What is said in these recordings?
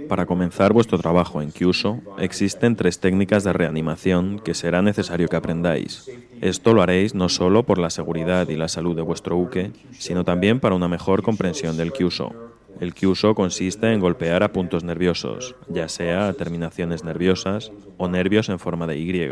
Para comenzar vuestro trabajo en Kyuso, existen 3 técnicas de reanimación que será necesario que aprendáis. Esto lo haréis no solo por la seguridad y la salud de vuestro uke, sino también para una mejor comprensión del Kyuso. El Kyuso consiste en golpear a puntos nerviosos, ya sea a terminaciones nerviosas o nervios en forma de Y.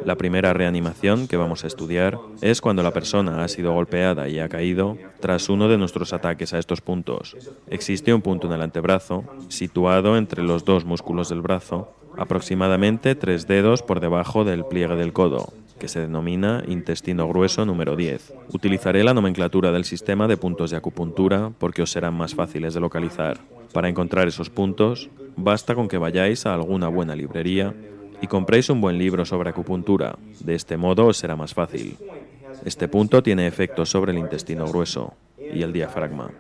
La primera reanimación que vamos a estudiar es cuando la persona ha sido golpeada y ha caído tras uno de nuestros ataques a estos puntos. Existe un punto en el antebrazo, situado entre los 2 músculos del brazo, aproximadamente 3 dedos por debajo del pliegue del codo, que se denomina intestino grueso número 10. Utilizaré la nomenclatura del sistema de puntos de acupuntura porque os serán más fáciles de localizar. Para encontrar esos puntos, basta con que vayáis a alguna buena librería y compréis un buen libro sobre acupuntura. De este modo os será más fácil. Este punto tiene efecto sobre el intestino grueso y el diafragma.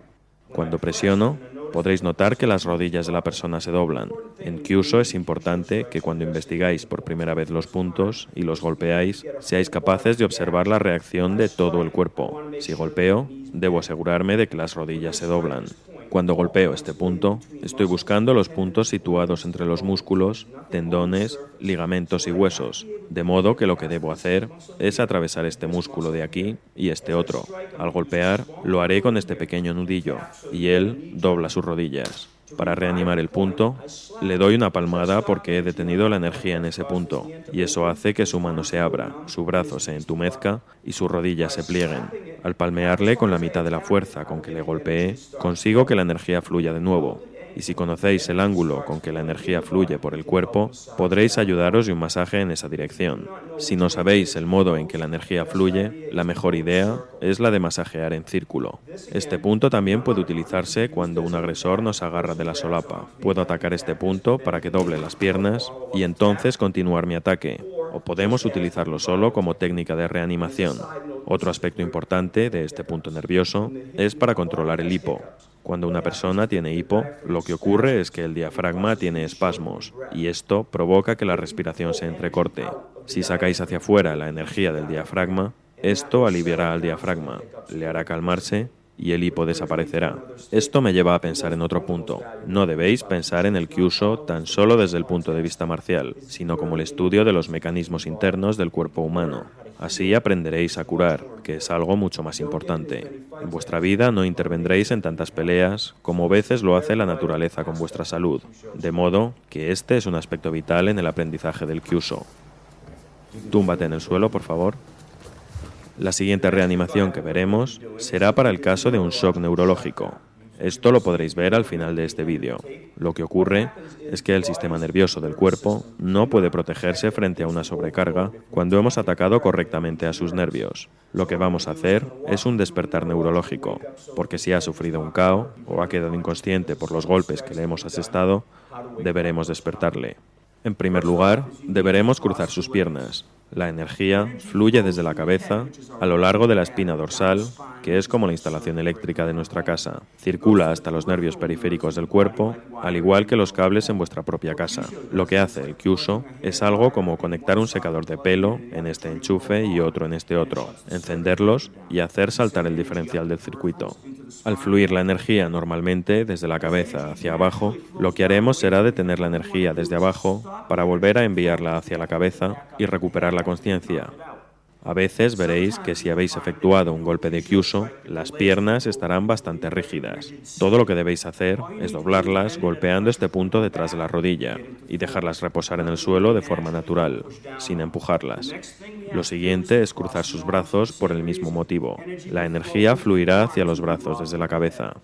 Cuando presiono, podréis notar que las rodillas de la persona se doblan. En Kyuso es importante que cuando investigáis por primera vez los puntos y los golpeáis, seáis capaces de observar la reacción de todo el cuerpo. Si golpeo, debo asegurarme de que las rodillas se doblan. Cuando golpeo este punto, estoy buscando los puntos situados entre los músculos, tendones, ligamentos y huesos, de modo que lo que debo hacer es atravesar este músculo de aquí y este otro. Al golpear, lo haré con este pequeño nudillo, y él dobla sus rodillas. Para reanimar el punto, le doy una palmada porque he detenido la energía en ese punto, y eso hace que su mano se abra, su brazo se entumezca y sus rodillas se plieguen. Al palmearle con la mitad de la fuerza con que le golpeé, consigo que la energía fluya de nuevo. Y si conocéis el ángulo con que la energía fluye por el cuerpo, podréis ayudaros de un masaje en esa dirección. Si no sabéis el modo en que la energía fluye, la mejor idea es la de masajear en círculo. Este punto también puede utilizarse cuando un agresor nos agarra de la solapa. Puedo atacar este punto para que doble las piernas y entonces continuar mi ataque. O podemos utilizarlo solo como técnica de reanimación. Otro aspecto importante de este punto nervioso es para controlar el hipo. Cuando una persona tiene hipo, lo que ocurre es que el diafragma tiene espasmos y esto provoca que la respiración se entrecorte. Si sacáis hacia afuera la energía del diafragma, esto aliviará al diafragma, le hará calmarse y el hipo desaparecerá. Esto me lleva a pensar en otro punto. No debéis pensar en el Kyuso tan solo desde el punto de vista marcial, sino como el estudio de los mecanismos internos del cuerpo humano. Así aprenderéis a curar, que es algo mucho más importante. En vuestra vida no intervendréis en tantas peleas como a veces lo hace la naturaleza con vuestra salud, de modo que este es un aspecto vital en el aprendizaje del Kyuso. Túmbate en el suelo, por favor. La siguiente reanimación que veremos será para el caso de un shock neurológico. Esto lo podréis ver al final de este vídeo. Lo que ocurre es que el sistema nervioso del cuerpo no puede protegerse frente a una sobrecarga cuando hemos atacado correctamente a sus nervios. Lo que vamos a hacer es un despertar neurológico, porque si ha sufrido un KO o ha quedado inconsciente por los golpes que le hemos asestado, deberemos despertarle. En primer lugar, deberemos cruzar sus piernas. La energía fluye desde la cabeza a lo largo de la espina dorsal, que es como la instalación eléctrica de nuestra casa. Circula hasta los nervios periféricos del cuerpo, al igual que los cables en vuestra propia casa. Lo que hace el Kyuso es algo como conectar un secador de pelo en este enchufe y otro en este otro, encenderlos y hacer saltar el diferencial del circuito. Al fluir la energía normalmente desde la cabeza hacia abajo, lo que haremos será detener la energía desde abajo para volver a enviarla hacia la cabeza y recuperar la consciencia. A veces veréis que si habéis efectuado un golpe de Kyuso, las piernas estarán bastante rígidas. Todo lo que debéis hacer es doblarlas golpeando este punto detrás de la rodilla y dejarlas reposar en el suelo de forma natural, sin empujarlas. Lo siguiente es cruzar sus brazos por el mismo motivo. La energía fluirá hacia los brazos desde la cabeza.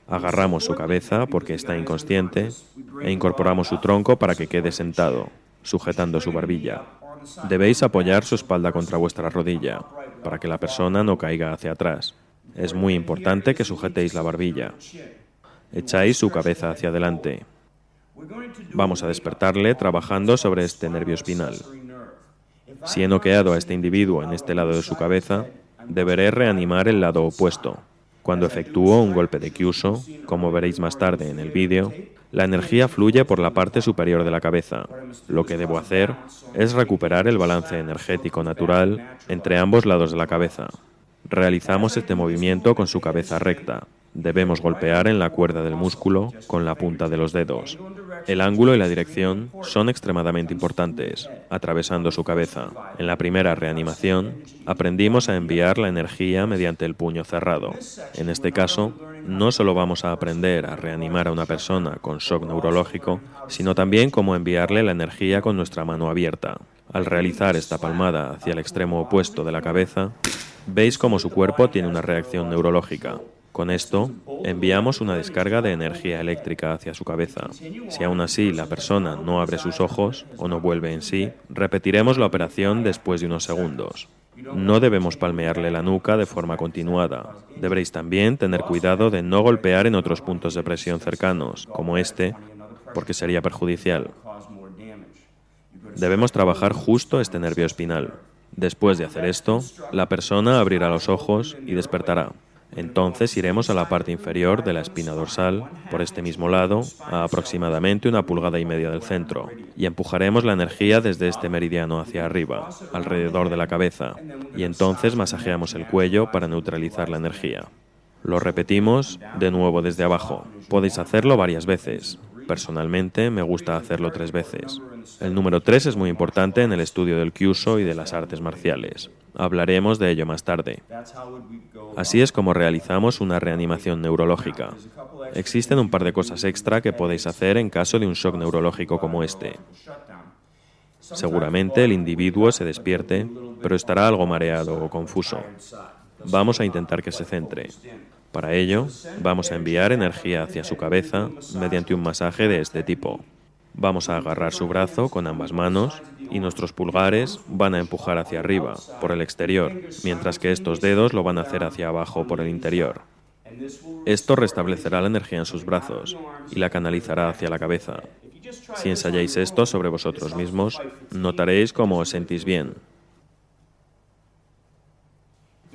Agarramos su cabeza porque está inconsciente e incorporamos su tronco para que quede sentado, sujetando su barbilla. Debéis apoyar su espalda contra vuestra rodilla, para que la persona no caiga hacia atrás. Es muy importante que sujetéis la barbilla. Echáis su cabeza hacia adelante. Vamos a despertarle trabajando sobre este nervio espinal. Si he noqueado a este individuo en este lado de su cabeza, deberé reanimar el lado opuesto. Cuando efectúo un golpe de Kyuso, como veréis más tarde en el vídeo, la energía fluye por la parte superior de la cabeza. Lo que debo hacer es recuperar el balance energético natural entre ambos lados de la cabeza. Realizamos este movimiento con su cabeza recta. Debemos golpear en la cuerda del músculo con la punta de los dedos. El ángulo y la dirección son extremadamente importantes, atravesando su cabeza. En la primera reanimación, aprendimos a enviar la energía mediante el puño cerrado. En este caso, no solo vamos a aprender a reanimar a una persona con shock neurológico, sino también cómo enviarle la energía con nuestra mano abierta. Al realizar esta palmada hacia el extremo opuesto de la cabeza, veis cómo su cuerpo tiene una reacción neurológica. Con esto, enviamos una descarga de energía eléctrica hacia su cabeza. Si aún así la persona no abre sus ojos o no vuelve en sí, repetiremos la operación después de unos segundos. No debemos palmearle la nuca de forma continuada. Deberéis también tener cuidado de no golpear en otros puntos de presión cercanos, como este, porque sería perjudicial. Debemos trabajar justo este nervio espinal. Después de hacer esto, la persona abrirá los ojos y despertará. Entonces iremos a la parte inferior de la espina dorsal, por este mismo lado, a aproximadamente 1,5 pulgadas del centro, y empujaremos la energía desde este meridiano hacia arriba, alrededor de la cabeza, y entonces masajeamos el cuello para neutralizar la energía. Lo repetimos de nuevo desde abajo. Podéis hacerlo varias veces. Personalmente, me gusta hacerlo 3 veces. El número 3 es muy importante en el estudio del Kyuso y de las artes marciales. Hablaremos de ello más tarde. Así es como realizamos una reanimación neurológica. Existen un par de cosas extra que podéis hacer en caso de un shock neurológico como este. Seguramente el individuo se despierte, pero estará algo mareado o confuso. Vamos a intentar que se centre. Para ello, vamos a enviar energía hacia su cabeza mediante un masaje de este tipo. Vamos a agarrar su brazo con ambas manos y nuestros pulgares van a empujar hacia arriba, por el exterior, mientras que estos dedos lo van a hacer hacia abajo, por el interior. Esto restablecerá la energía en sus brazos y la canalizará hacia la cabeza. Si ensayáis esto sobre vosotros mismos, notaréis cómo os sentís bien.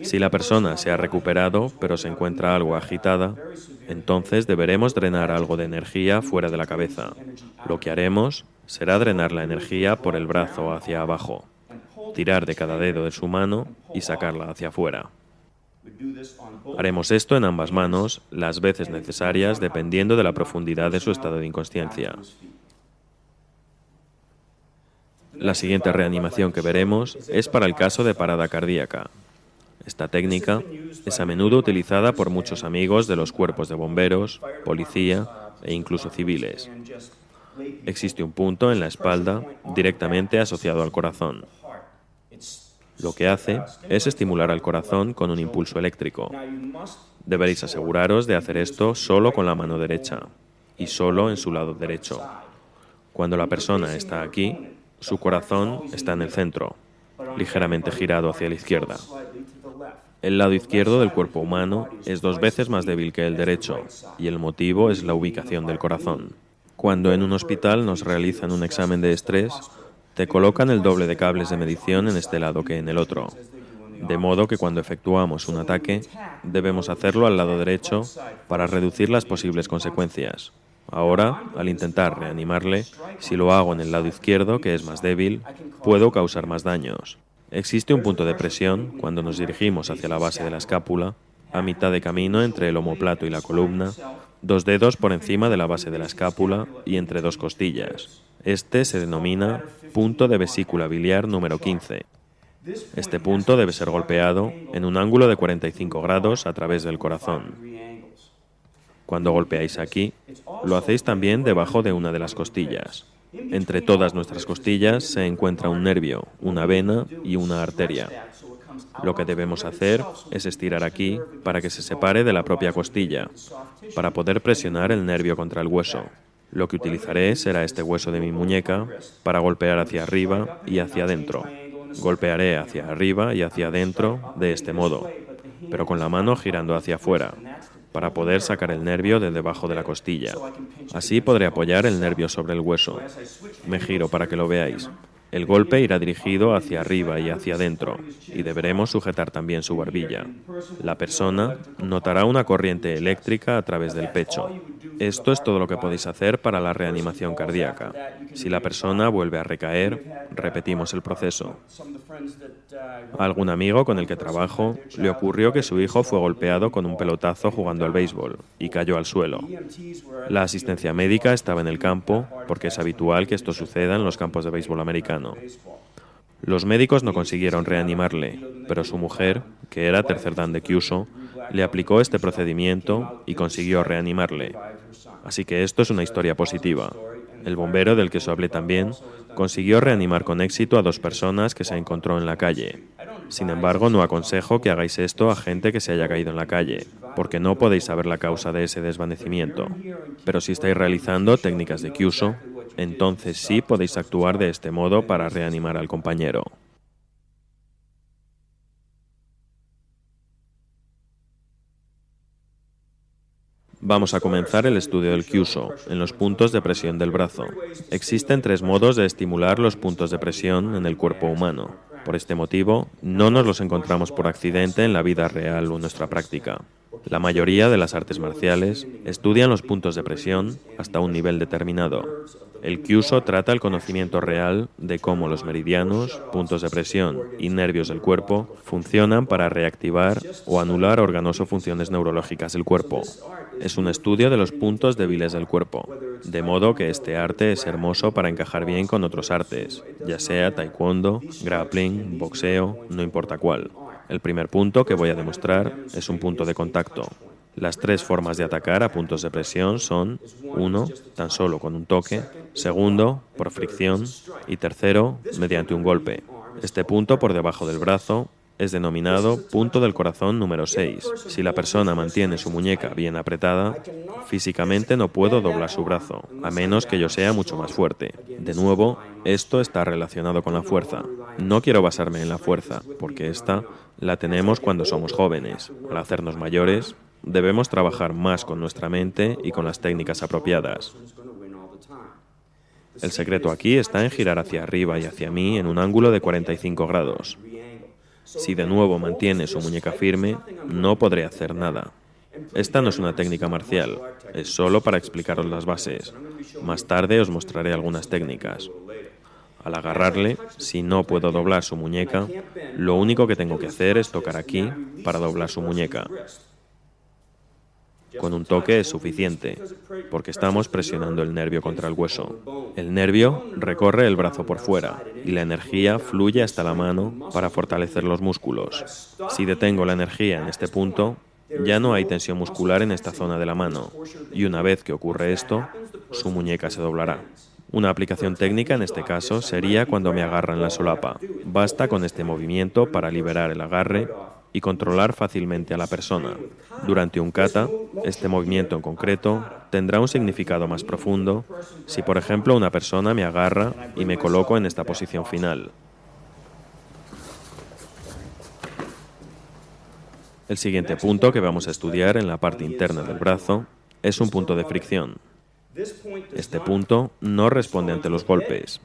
Si la persona se ha recuperado, pero se encuentra algo agitada, entonces deberemos drenar algo de energía fuera de la cabeza. Lo que haremos será drenar la energía por el brazo hacia abajo, tirar de cada dedo de su mano y sacarla hacia afuera. Haremos esto en ambas manos las veces necesarias dependiendo de la profundidad de su estado de inconsciencia. La siguiente reanimación que veremos es para el caso de parada cardíaca. Esta técnica es a menudo utilizada por muchos amigos de los cuerpos de bomberos, policía e incluso civiles. Existe un punto en la espalda directamente asociado al corazón. Lo que hace es estimular al corazón con un impulso eléctrico. Deberéis aseguraros de hacer esto solo con la mano derecha y solo en su lado derecho. Cuando la persona está aquí, su corazón está en el centro, ligeramente girado hacia la izquierda. El lado izquierdo del cuerpo humano es 2 veces más débil que el derecho, y el motivo es la ubicación del corazón. Cuando en un hospital nos realizan un examen de estrés, te colocan el doble de cables de medición en este lado que en el otro, de modo que cuando efectuamos un ataque, debemos hacerlo al lado derecho para reducir las posibles consecuencias. Ahora, al intentar reanimarle, si lo hago en el lado izquierdo, que es más débil, puedo causar más daños. Existe un punto de presión cuando nos dirigimos hacia la base de la escápula, a mitad de camino entre el omóplato y la columna, 2 dedos por encima de la base de la escápula y entre 2 costillas. Este se denomina punto de vesícula biliar número 15. Este punto debe ser golpeado en un ángulo de 45 grados a través del corazón. Cuando golpeáis aquí, lo hacéis también debajo de una de las costillas. Entre todas nuestras costillas se encuentra un nervio, una vena y una arteria. Lo que debemos hacer es estirar aquí para que se separe de la propia costilla, para poder presionar el nervio contra el hueso. Lo que utilizaré será este hueso de mi muñeca para golpear hacia arriba y hacia adentro. Golpearé hacia arriba y hacia adentro de este modo, pero con la mano girando hacia afuera, para poder sacar el nervio de debajo de la costilla. Así podré apoyar el nervio sobre el hueso. Me giro para que lo veáis. El golpe irá dirigido hacia arriba y hacia adentro, y deberemos sujetar también su barbilla. La persona notará una corriente eléctrica a través del pecho. Esto es todo lo que podéis hacer para la reanimación cardíaca. Si la persona vuelve a recaer, repetimos el proceso. A algún amigo con el que trabajo le ocurrió que su hijo fue golpeado con un pelotazo jugando al béisbol y cayó al suelo. La asistencia médica estaba en el campo porque es habitual que esto suceda en los campos de béisbol americano. Los médicos no consiguieron reanimarle, pero su mujer, que era tercer dan de Kyusho, le aplicó este procedimiento y consiguió reanimarle. Así que esto es una historia positiva. El bombero del que os hablé también consiguió reanimar con éxito a 2 personas que se encontró en la calle. Sin embargo, no aconsejo que hagáis esto a gente que se haya caído en la calle, porque no podéis saber la causa de ese desvanecimiento. Pero si estáis realizando técnicas de Kyusho, entonces sí podéis actuar de este modo para reanimar al compañero. Vamos a comenzar el estudio del Kyusho en los puntos de presión del brazo. Existen 3 modos de estimular los puntos de presión en el cuerpo humano. Por este motivo, no nos los encontramos por accidente en la vida real o en nuestra práctica. La mayoría de las artes marciales estudian los puntos de presión hasta un nivel determinado. El Kyusho trata el conocimiento real de cómo los meridianos, puntos de presión y nervios del cuerpo funcionan para reactivar o anular órganos o funciones neurológicas del cuerpo. Es un estudio de los puntos débiles del cuerpo, de modo que este arte es hermoso para encajar bien con otros artes, ya sea taekwondo, grappling, boxeo, no importa cuál. El primer punto que voy a demostrar es un punto de contacto. Las 3 formas de atacar a puntos de presión son: 1, tan solo con un toque; 2, por fricción; y 3, mediante un golpe. Este punto por debajo del brazo es denominado punto del corazón número 6. Si la persona mantiene su muñeca bien apretada, físicamente no puedo doblar su brazo, a menos que yo sea mucho más fuerte. De nuevo, esto está relacionado con la fuerza. No quiero basarme en la fuerza, porque esta la tenemos cuando somos jóvenes. Al hacernos mayores, debemos trabajar más con nuestra mente y con las técnicas apropiadas. El secreto aquí está en girar hacia arriba y hacia mí en un ángulo de 45 grados. Si de nuevo mantiene su muñeca firme, no podré hacer nada. Esta no es una técnica marcial, es solo para explicaros las bases. Más tarde os mostraré algunas técnicas. Al agarrarle, si no puedo doblar su muñeca, lo único que tengo que hacer es tocar aquí para doblar su muñeca. Con un toque es suficiente, porque estamos presionando el nervio contra el hueso. El nervio recorre el brazo por fuera y la energía fluye hasta la mano para fortalecer los músculos. Si detengo la energía en este punto, ya no hay tensión muscular en esta zona de la mano, y una vez que ocurre esto, su muñeca se doblará. Una aplicación técnica en este caso sería cuando me agarran la solapa. Basta con este movimiento para liberar el agarre y controlar fácilmente a la persona. Durante un kata, este movimiento en concreto tendrá un significado más profundo si, por ejemplo, una persona me agarra y me coloco en esta posición final. El siguiente punto que vamos a estudiar en la parte interna del brazo es un punto de fricción. Este punto no responde ante los golpes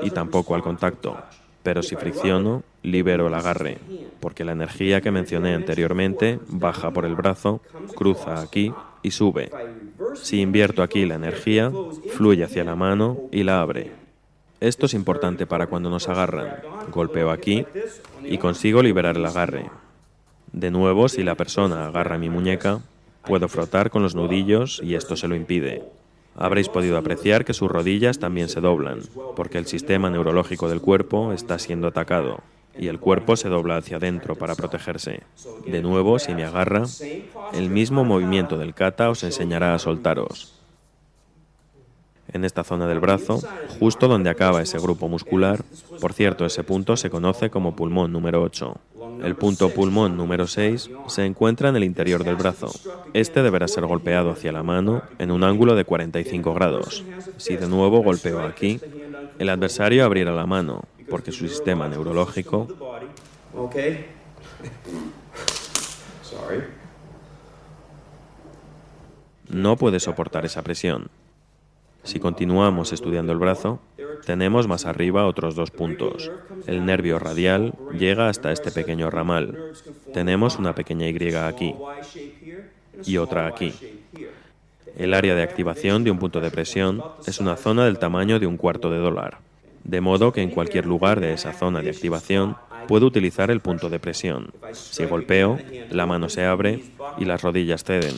y tampoco al contacto, pero si fricciono, libero el agarre, porque la energía que mencioné anteriormente baja por el brazo, cruza aquí y sube. Si invierto aquí la energía, fluye hacia la mano y la abre. Esto es importante para cuando nos agarran. Golpeo aquí y consigo liberar el agarre. De nuevo, si la persona agarra mi muñeca, puedo frotar con los nudillos y esto se lo impide. Habréis podido apreciar que sus rodillas también se doblan, porque el sistema neurológico del cuerpo está siendo atacado, y el cuerpo se dobla hacia adentro para protegerse. De nuevo, si me agarra, el mismo movimiento del kata os enseñará a soltaros. En esta zona del brazo, justo donde acaba ese grupo muscular, por cierto, ese punto se conoce como pulmón número 8. El punto pulmón número 6 se encuentra en el interior del brazo. Este deberá ser golpeado hacia la mano en un ángulo de 45 grados. Si de nuevo golpeo aquí, el adversario abrirá la mano, porque su sistema neurológico no puede soportar esa presión. Si continuamos estudiando el brazo, tenemos más arriba otros 2 puntos. El nervio radial llega hasta este pequeño ramal. Tenemos una pequeña Y aquí y otra aquí. El área de activación de un punto de presión es una zona del tamaño de $0,25, de modo que en cualquier lugar de esa zona de activación puedo utilizar el punto de presión. Si golpeo, la mano se abre y las rodillas ceden.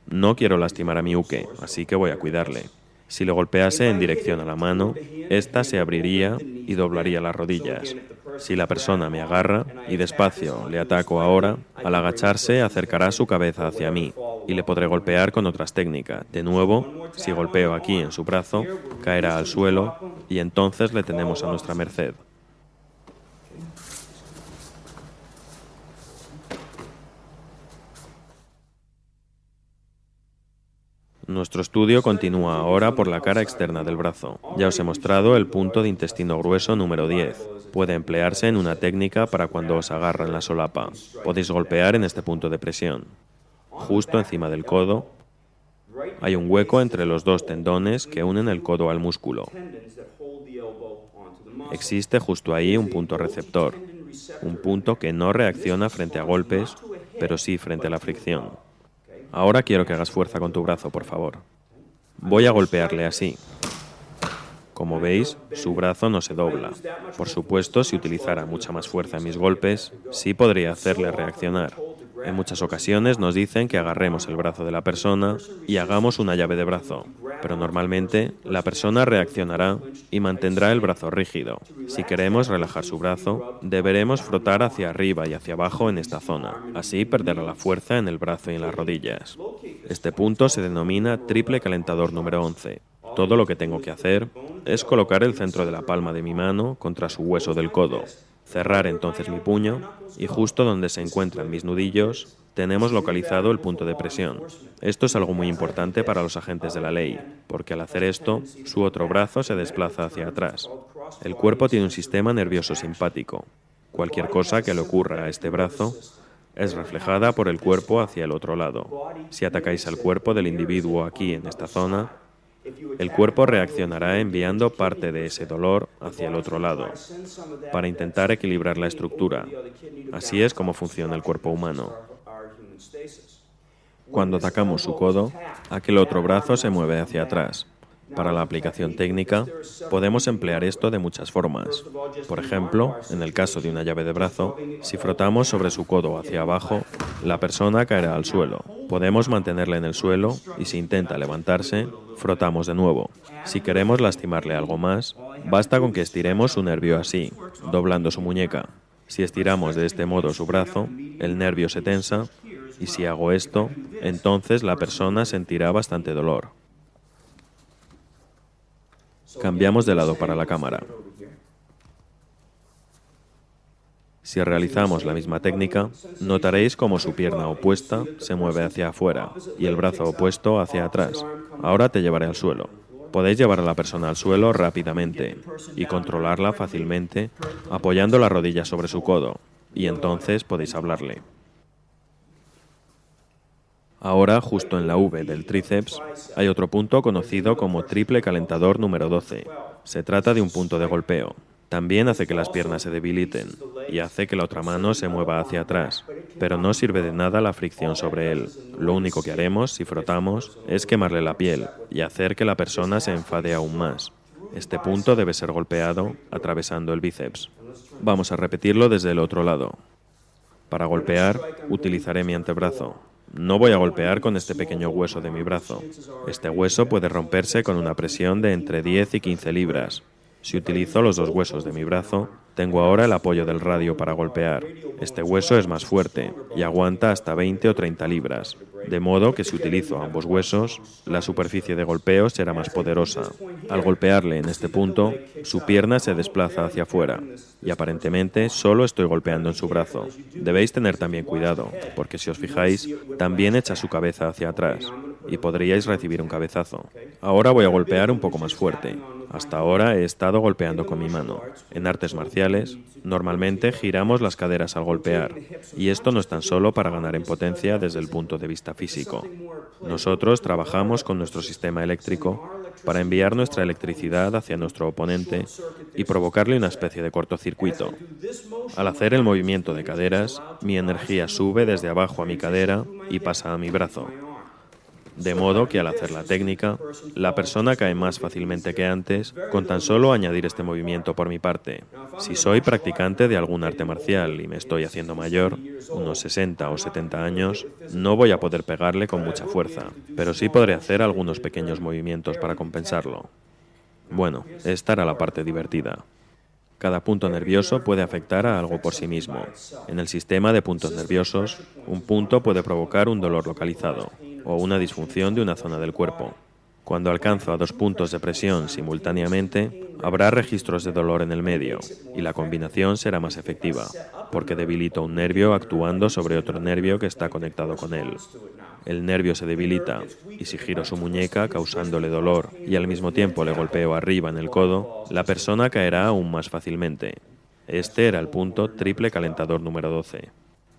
No quiero lastimar a mi uke, así que voy a cuidarle. Si lo golpease en dirección a la mano, ésta se abriría y doblaría las rodillas. Si la persona me agarra y despacio le ataco ahora, al agacharse acercará su cabeza hacia mí y le podré golpear con otras técnicas. De nuevo, si golpeo aquí en su brazo, caerá al suelo y entonces le tenemos a nuestra merced. Nuestro estudio continúa ahora por la cara externa del brazo. Ya os he mostrado el punto de intestino grueso número 10. Puede emplearse en una técnica para cuando os agarran la solapa. Podéis golpear en este punto de presión. Justo encima del codo hay un hueco entre los dos tendones que unen el codo al músculo. Existe justo ahí un punto receptor, un punto que no reacciona frente a golpes, pero sí frente a la fricción. Ahora quiero que hagas fuerza con tu brazo, por favor. Voy a golpearle así. Como veis, su brazo no se dobla. Por supuesto, si utilizara mucha más fuerza en mis golpes, sí podría hacerle reaccionar. En muchas ocasiones nos dicen que agarremos el brazo de la persona y hagamos una llave de brazo, pero normalmente la persona reaccionará y mantendrá el brazo rígido. Si queremos relajar su brazo, deberemos frotar hacia arriba y hacia abajo en esta zona. Así perderá la fuerza en el brazo y en las rodillas. Este punto se denomina triple calentador número 11. Todo lo que tengo que hacer es colocar el centro de la palma de mi mano contra su hueso del codo. Cerrar entonces mi puño y justo donde se encuentran mis nudillos tenemos localizado el punto de presión. Esto es algo muy importante para los agentes de la ley, porque al hacer esto, su otro brazo se desplaza hacia atrás. El cuerpo tiene un sistema nervioso simpático. Cualquier cosa que le ocurra a este brazo es reflejada por el cuerpo hacia el otro lado. Si atacáis al cuerpo del individuo aquí en esta zona, el cuerpo reaccionará enviando parte de ese dolor hacia el otro lado, para intentar equilibrar la estructura. Así es como funciona el cuerpo humano. Cuando atacamos su codo, aquel otro brazo se mueve hacia atrás. Para la aplicación técnica, podemos emplear esto de muchas formas. Por ejemplo, en el caso de una llave de brazo, si frotamos sobre su codo hacia abajo, la persona caerá al suelo. Podemos mantenerla en el suelo y si intenta levantarse, frotamos de nuevo. Si queremos lastimarle algo más, basta con que estiremos su nervio así, doblando su muñeca. Si estiramos de este modo su brazo, el nervio se tensa y si hago esto, entonces la persona sentirá bastante dolor. Cambiamos de lado para la cámara. Si realizamos la misma técnica, notaréis cómo su pierna opuesta se mueve hacia afuera y el brazo opuesto hacia atrás. Ahora te llevaré al suelo. Podéis llevar a la persona al suelo rápidamente y controlarla fácilmente apoyando la rodilla sobre su codo, y entonces podéis hablarle. Ahora, justo en la V del tríceps, hay otro punto conocido como triple calentador número 12. Se trata de un punto de golpeo. También hace que las piernas se debiliten y hace que la otra mano se mueva hacia atrás, pero no sirve de nada la fricción sobre él. Lo único que haremos, si frotamos, es quemarle la piel y hacer que la persona se enfade aún más. Este punto debe ser golpeado atravesando el bíceps. Vamos a repetirlo desde el otro lado. Para golpear, utilizaré mi antebrazo. No voy a golpear con este pequeño hueso de mi brazo. Este hueso puede romperse con una presión de entre 10 y 15 libras. Si utilizo los dos huesos de mi brazo, tengo ahora el apoyo del radio para golpear. Este hueso es más fuerte y aguanta hasta 20 o 30 libras. De modo que si utilizo ambos huesos, la superficie de golpeo será más poderosa. Al golpearle en este punto, su pierna se desplaza hacia afuera y aparentemente solo estoy golpeando en su brazo. Debéis tener también cuidado, porque si os fijáis, también echa su cabeza hacia atrás y podríais recibir un cabezazo. Ahora voy a golpear un poco más fuerte. Hasta ahora he estado golpeando con mi mano. En artes marciales, normalmente giramos las caderas al golpear, y esto no es tan solo para ganar en potencia desde el punto de vista físico. Nosotros trabajamos con nuestro sistema eléctrico para enviar nuestra electricidad hacia nuestro oponente y provocarle una especie de cortocircuito. Al hacer el movimiento de caderas, mi energía sube desde abajo a mi cadera y pasa a mi brazo. De modo que al hacer la técnica, la persona cae más fácilmente que antes con tan solo añadir este movimiento por mi parte. Si soy practicante de algún arte marcial y me estoy haciendo mayor, unos 60 o 70 años, no voy a poder pegarle con mucha fuerza, pero sí podré hacer algunos pequeños movimientos para compensarlo. Bueno, esta era la parte divertida. Cada punto nervioso puede afectar a algo por sí mismo. En el sistema de puntos nerviosos, un punto puede provocar un dolor localizado o una disfunción de una zona del cuerpo. Cuando alcanzo a 2 puntos de presión simultáneamente, habrá registros de dolor en el medio y la combinación será más efectiva, porque debilito un nervio actuando sobre otro nervio que está conectado con él. El nervio se debilita y si giro su muñeca causándole dolor y al mismo tiempo le golpeo arriba en el codo, la persona caerá aún más fácilmente. Este era el punto triple calentador número 12.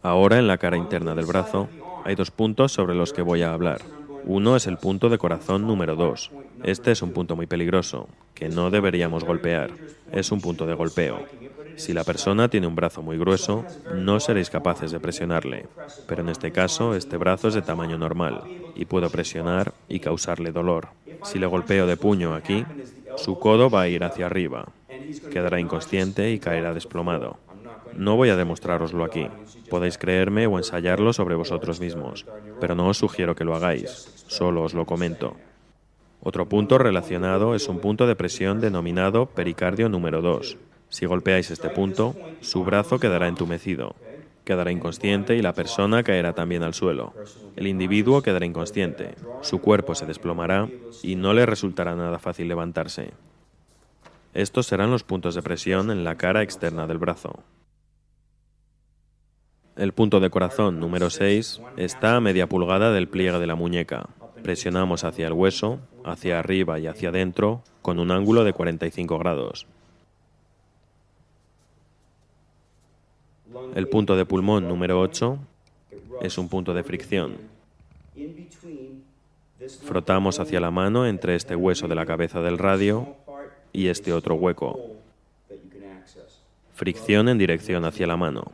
Ahora en la cara interna del brazo hay 2 puntos sobre los que voy a hablar. Uno es el punto de corazón número 2. Este es un punto muy peligroso, que no deberíamos golpear. Es un punto de golpeo. Si la persona tiene un brazo muy grueso, no seréis capaces de presionarle, pero en este caso este brazo es de tamaño normal y puedo presionar y causarle dolor. Si le golpeo de puño aquí, su codo va a ir hacia arriba, quedará inconsciente y caerá desplomado. No voy a demostrároslo aquí, podéis creerme o ensayarlo sobre vosotros mismos, pero no os sugiero que lo hagáis, solo os lo comento. Otro punto relacionado es un punto de presión denominado pericardio número 2. Si golpeáis este punto, su brazo quedará entumecido, quedará inconsciente y la persona caerá también al suelo. El individuo quedará inconsciente, su cuerpo se desplomará y no le resultará nada fácil levantarse. Estos serán los puntos de presión en la cara externa del brazo. El punto de corazón número 6 está a media pulgada del pliegue de la muñeca. Presionamos hacia el hueso, hacia arriba y hacia adentro, con un ángulo de 45 grados. El punto de pulmón número 8 es un punto de fricción. Frotamos hacia la mano entre este hueso de la cabeza del radio y este otro hueco. Fricción en dirección hacia la mano.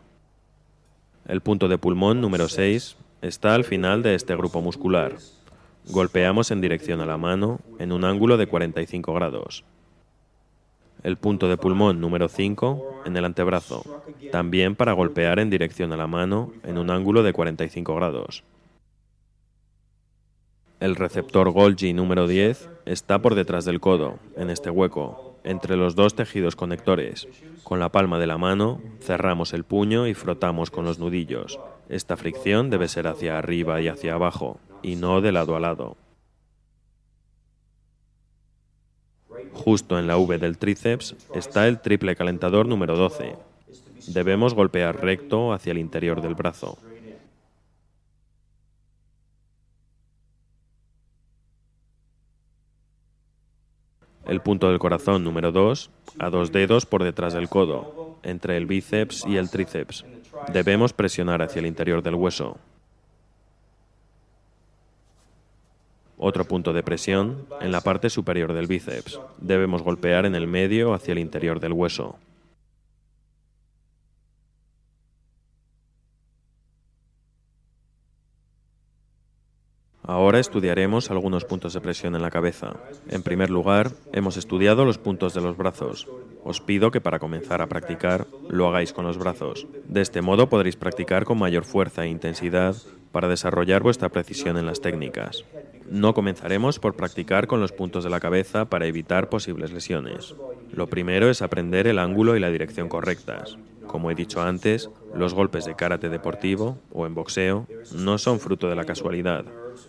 El punto de pulmón número 6 está al final de este grupo muscular. Golpeamos en dirección a la mano en un ángulo de 45 grados. El punto de pulmón número 5 en el antebrazo, también para golpear en dirección a la mano en un ángulo de 45 grados. El receptor Golgi número 10 está por detrás del codo, en este hueco, entre los 2 tejidos conectores. Con la palma de la mano cerramos el puño y frotamos con los nudillos. Esta fricción debe ser hacia arriba y hacia abajo, y no de lado a lado. Justo en la V del tríceps está el triple calentador número 12. Debemos golpear recto hacia el interior del brazo. El punto del corazón número 2, a 2 dedos por detrás del codo, entre el bíceps y el tríceps. Debemos presionar hacia el interior del hueso. Otro punto de presión en la parte superior del bíceps. Debemos golpear en el medio hacia el interior del hueso. Ahora estudiaremos algunos puntos de presión en la cabeza. En primer lugar, hemos estudiado los puntos de los brazos. Os pido que para comenzar a practicar, lo hagáis con los brazos. De este modo podréis practicar con mayor fuerza e intensidad para desarrollar vuestra precisión en las técnicas. No comenzaremos por practicar con los puntos de la cabeza para evitar posibles lesiones. Lo primero es aprender el ángulo y la dirección correctas. Como he dicho antes, los golpes de karate deportivo o en boxeo no son fruto de la casualidad.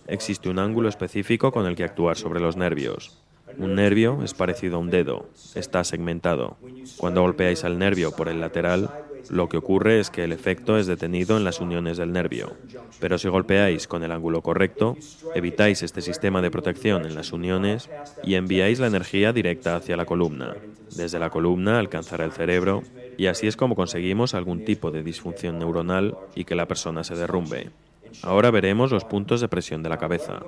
Existe un ángulo específico con el que actuar sobre los nervios. Un nervio es parecido a un dedo, está segmentado. Cuando golpeáis al nervio por el lateral, lo que ocurre es que el efecto es detenido en las uniones del nervio. Pero si golpeáis con el ángulo correcto, evitáis este sistema de protección en las uniones y enviáis la energía directa hacia la columna. Desde la columna alcanzará el cerebro y así es como conseguimos algún tipo de disfunción neuronal y que la persona se derrumbe. Ahora veremos los puntos de presión de la cabeza.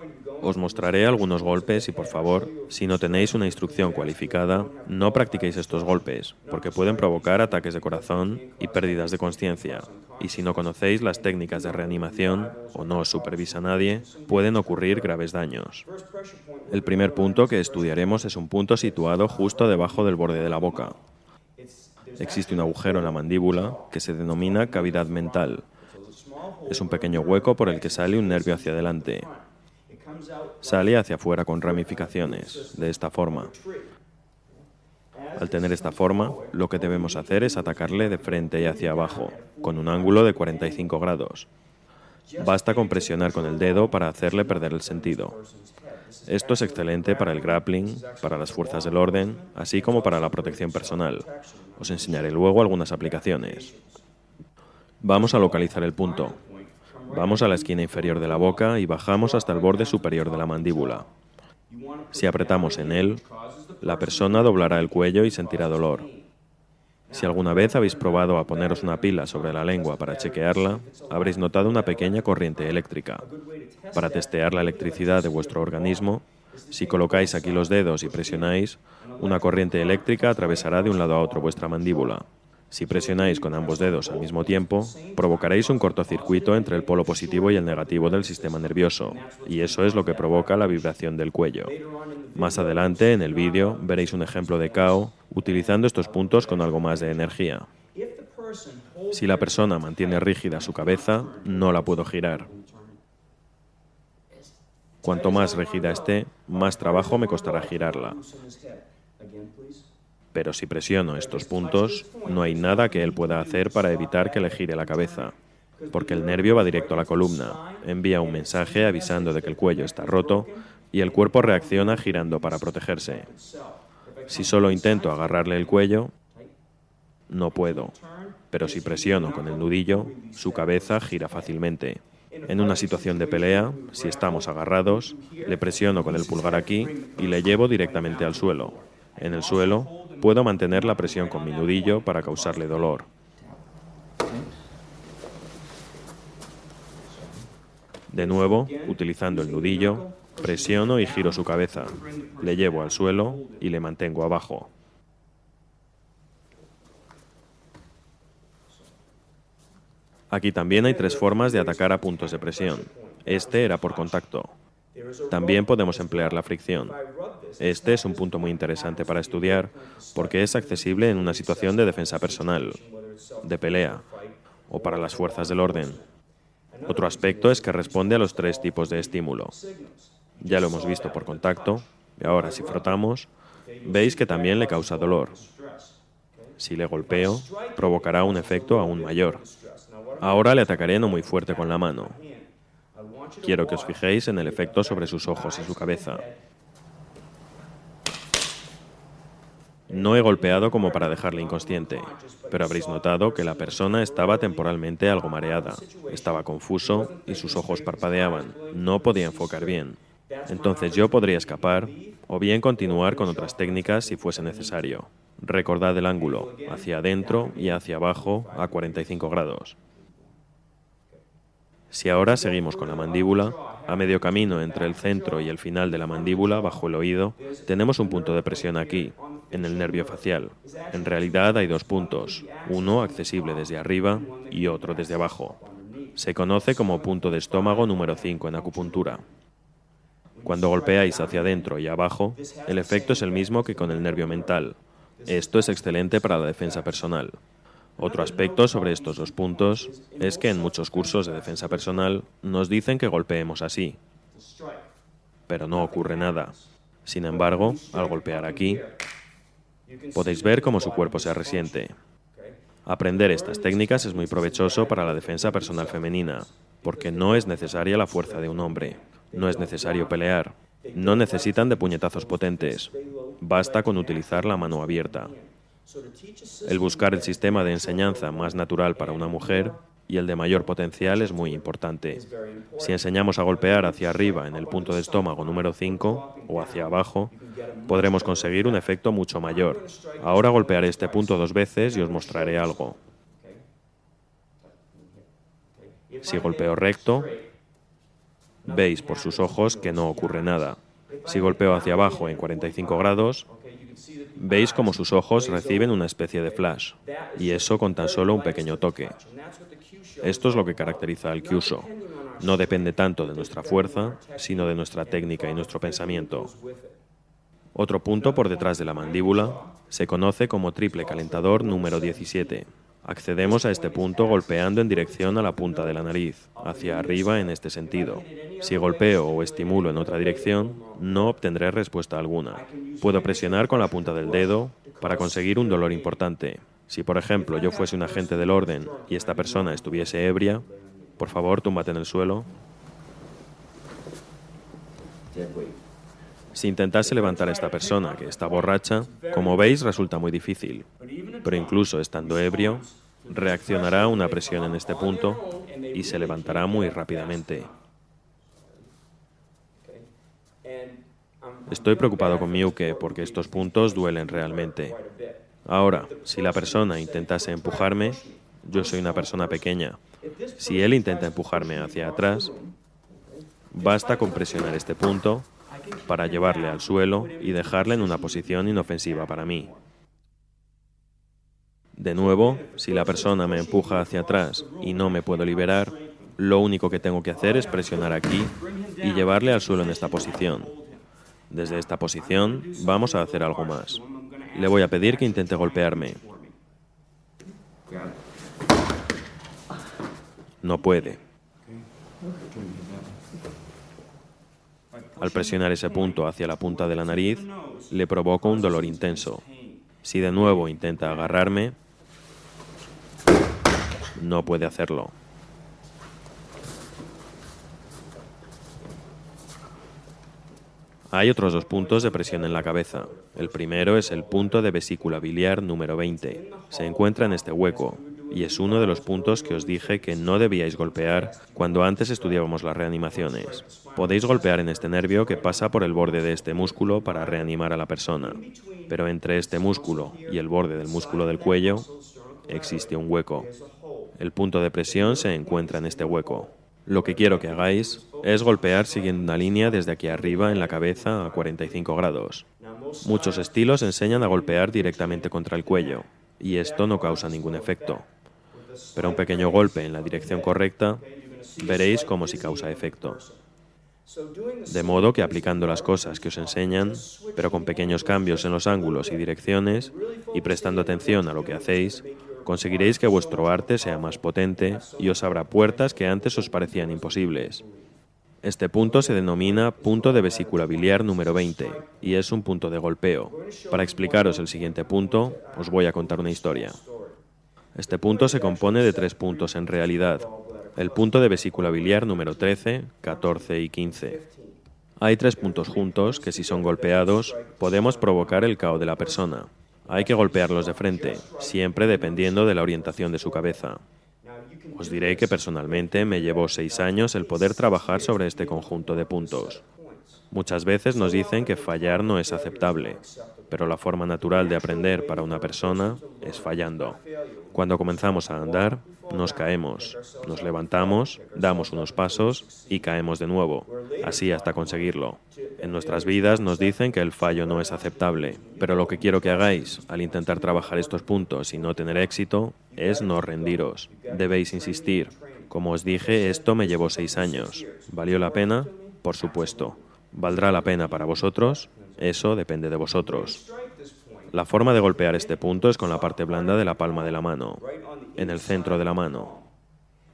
Os mostraré algunos golpes y, por favor, si no tenéis una instrucción cualificada, no practiquéis estos golpes, porque pueden provocar ataques de corazón y pérdidas de consciencia. Y si no conocéis las técnicas de reanimación o no os supervisa nadie, pueden ocurrir graves daños. El primer punto que estudiaremos es un punto situado justo debajo del borde de la boca. Existe un agujero en la mandíbula que se denomina cavidad mental. Es un pequeño hueco por el que sale un nervio hacia adelante. Sale hacia afuera con ramificaciones, de esta forma. Al tener esta forma, lo que debemos hacer es atacarle de frente y hacia abajo, con un ángulo de 45 grados. Basta con presionar con el dedo para hacerle perder el sentido. Esto es excelente para el grappling, para las fuerzas del orden, así como para la protección personal. Os enseñaré luego algunas aplicaciones. Vamos a localizar el punto. Vamos a la esquina inferior de la boca y bajamos hasta el borde superior de la mandíbula. Si apretamos en él, la persona doblará el cuello y sentirá dolor. Si alguna vez habéis probado a poneros una pila sobre la lengua para chequearla, habréis notado una pequeña corriente eléctrica. Para testear la electricidad de vuestro organismo, si colocáis aquí los dedos y presionáis, una corriente eléctrica atravesará de un lado a otro vuestra mandíbula. Si presionáis con ambos dedos al mismo tiempo, provocaréis un cortocircuito entre el polo positivo y el negativo del sistema nervioso, y eso es lo que provoca la vibración del cuello. Más adelante, en el vídeo, veréis un ejemplo de KO utilizando estos puntos con algo más de energía. Si la persona mantiene rígida su cabeza, no la puedo girar. Cuanto más rígida esté, más trabajo me costará girarla. Pero si presiono estos puntos, no hay nada que él pueda hacer para evitar que le gire la cabeza, porque el nervio va directo a la columna, envía un mensaje avisando de que el cuello está roto y el cuerpo reacciona girando para protegerse. Si solo intento agarrarle el cuello, no puedo, pero si presiono con el nudillo, su cabeza gira fácilmente. En una situación de pelea, si estamos agarrados, le presiono con el pulgar aquí y le llevo directamente al suelo. En el suelo, puedo mantener la presión con mi nudillo para causarle dolor. De nuevo, utilizando el nudillo, presiono y giro su cabeza. Le llevo al suelo y le mantengo abajo. Aquí también hay 3 formas de atacar a puntos de presión. Este era por contacto. También podemos emplear la fricción. Este es un punto muy interesante para estudiar porque es accesible en una situación de defensa personal, de pelea o para las fuerzas del orden. Otro aspecto es que responde a los 3 tipos de estímulo. Ya lo hemos visto por contacto y ahora si frotamos, veis que también le causa dolor. Si le golpeo, provocará un efecto aún mayor. Ahora le atacaré no muy fuerte con la mano. Quiero que os fijéis en el efecto sobre sus ojos y su cabeza. No he golpeado como para dejarle inconsciente, pero habréis notado que la persona estaba temporalmente algo mareada, estaba confuso y sus ojos parpadeaban, no podía enfocar bien. Entonces yo podría escapar o bien continuar con otras técnicas si fuese necesario. Recordad el ángulo, hacia adentro y hacia abajo a 45 grados. Si ahora seguimos con la mandíbula, a medio camino entre el centro y el final de la mandíbula, bajo el oído, tenemos un punto de presión aquí, en el nervio facial. En realidad hay 2 puntos, uno accesible desde arriba y otro desde abajo. Se conoce como punto de estómago número 5 en acupuntura. Cuando golpeáis hacia adentro y abajo, el efecto es el mismo que con el nervio mental. Esto es excelente para la defensa personal. Otro aspecto sobre estos 2 puntos es que en muchos cursos de defensa personal nos dicen que golpeemos así, pero no ocurre nada. Sin embargo, al golpear aquí, podéis ver cómo su cuerpo se resiente. Aprender estas técnicas es muy provechoso para la defensa personal femenina, porque no es necesaria la fuerza de un hombre, no es necesario pelear, no necesitan de puñetazos potentes, basta con utilizar la mano abierta. El buscar el sistema de enseñanza más natural para una mujer y el de mayor potencial es muy importante. Si enseñamos a golpear hacia arriba en el punto de estómago número 5 o hacia abajo, podremos conseguir un efecto mucho mayor. Ahora golpearé este punto 2 veces y os mostraré algo. Si golpeo recto, Veis por sus ojos que no ocurre nada. Si golpeo hacia abajo en 45 grados, veis como sus ojos reciben una especie de flash, y eso con tan solo un pequeño toque. Esto es lo que caracteriza al Kyuso. No depende tanto de nuestra fuerza, sino de nuestra técnica y nuestro pensamiento. Otro punto por detrás de la mandíbula se conoce como triple calentador número 17. Accedemos a este punto golpeando en dirección a la punta de la nariz, hacia arriba en este sentido. Si golpeo o estimulo en otra dirección, no obtendré respuesta alguna. Puedo presionar con la punta del dedo para conseguir un dolor importante. Si, por ejemplo, yo fuese un agente del orden y esta persona estuviese ebria, por favor, túmbate en el suelo. Si intentase levantar a esta persona que está borracha, como veis, resulta muy difícil. Pero incluso estando ebrio, reaccionará a una presión en este punto y se levantará muy rápidamente. Estoy preocupado con mi uke porque estos puntos duelen realmente. Ahora, si la persona intentase empujarme, yo soy una persona pequeña. Si él intenta empujarme hacia atrás, basta con presionar este punto para llevarle al suelo y dejarle en una posición inofensiva para mí. De nuevo, si la persona me empuja hacia atrás y no me puedo liberar, lo único que tengo que hacer es presionar aquí y llevarle al suelo en esta posición. Desde esta posición vamos a hacer algo más. Le voy a pedir que intente golpearme. No puede. Al presionar ese punto hacia la punta de la nariz, le provoco un dolor intenso. Si de nuevo intenta agarrarme, no puede hacerlo. Hay otros dos puntos de presión en la cabeza. El primero es el punto de vesícula biliar número 20. Se encuentra en este hueco, y es uno de los puntos que os dije que no debíais golpear cuando antes estudiábamos las reanimaciones. Podéis golpear en este nervio que pasa por el borde de este músculo para reanimar a la persona, pero entre este músculo y el borde del músculo del cuello existe un hueco. El punto de presión se encuentra en este hueco. Lo que quiero que hagáis es golpear siguiendo una línea desde aquí arriba en la cabeza a 45 grados. Muchos estilos enseñan a golpear directamente contra el cuello, y esto no causa ningún efecto. Pero un pequeño golpe en la dirección correcta, veréis cómo sí causa efecto. De modo que aplicando las cosas que os enseñan, pero con pequeños cambios en los ángulos y direcciones, y prestando atención a lo que hacéis, conseguiréis que vuestro arte sea más potente y os abra puertas que antes os parecían imposibles. Este punto se denomina punto de vesícula biliar número 20 y es un punto de golpeo. Para explicaros el siguiente punto, os voy a contar una historia. Este punto se compone de 3 puntos en realidad. El punto de vesícula biliar número 13, 14 y 15. Hay 3 puntos juntos que, si son golpeados, podemos provocar el caos de la persona. Hay que golpearlos de frente, siempre dependiendo de la orientación de su cabeza. Os diré que personalmente me llevó 6 años el poder trabajar sobre este conjunto de puntos. Muchas veces nos dicen que fallar no es aceptable, pero la forma natural de aprender para una persona es fallando. Cuando comenzamos a andar, nos caemos, nos levantamos, damos unos pasos y caemos de nuevo, así hasta conseguirlo. En nuestras vidas nos dicen que el fallo no es aceptable, pero lo que quiero que hagáis al intentar trabajar estos puntos y no tener éxito es no rendiros. Debéis insistir. Como os dije, esto me llevó 6 años. ¿Valió la pena? Por supuesto. ¿Valdrá la pena para vosotros? Eso depende de vosotros. La forma de golpear este punto es con la parte blanda de la palma de la mano, en el centro de la mano.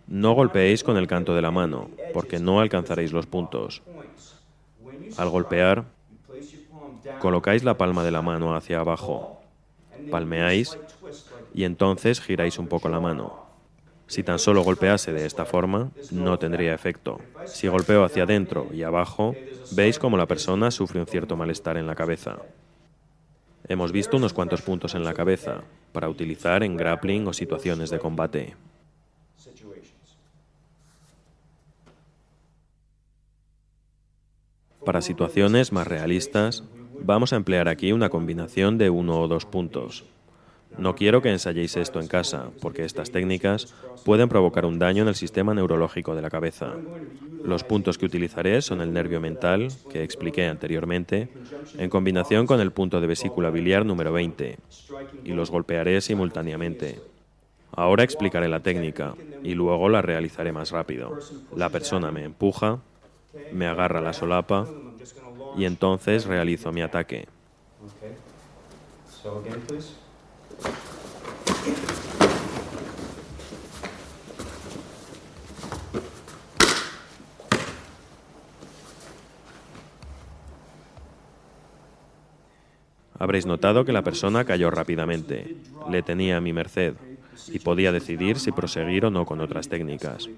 No golpeéis con el canto de la mano, porque no alcanzaréis los puntos. Al golpear, colocáis la palma de la mano hacia abajo, palmeáis y entonces giráis un poco la mano. Si tan solo golpease de esta forma, no tendría efecto. Si golpeo hacia adentro y abajo, veis cómo la persona sufre un cierto malestar en la cabeza. Hemos visto unos cuantos puntos en la cabeza para utilizar en grappling o situaciones de combate. Para situaciones más realistas, vamos a emplear aquí una combinación de 1 o 2 puntos. No quiero que ensayéis esto en casa, porque estas técnicas pueden provocar un daño en el sistema neurológico de la cabeza. Los puntos que utilizaré son el nervio mental, que expliqué anteriormente, en combinación con el punto de vesícula biliar número 20, y los golpearé simultáneamente. Ahora explicaré la técnica, y luego la realizaré más rápido. La persona me empuja, me agarra la solapa, y entonces realizo mi ataque. Habréis notado que la persona cayó rápidamente. Le tenía a mi merced y podía decidir si proseguir o no con otras técnicas.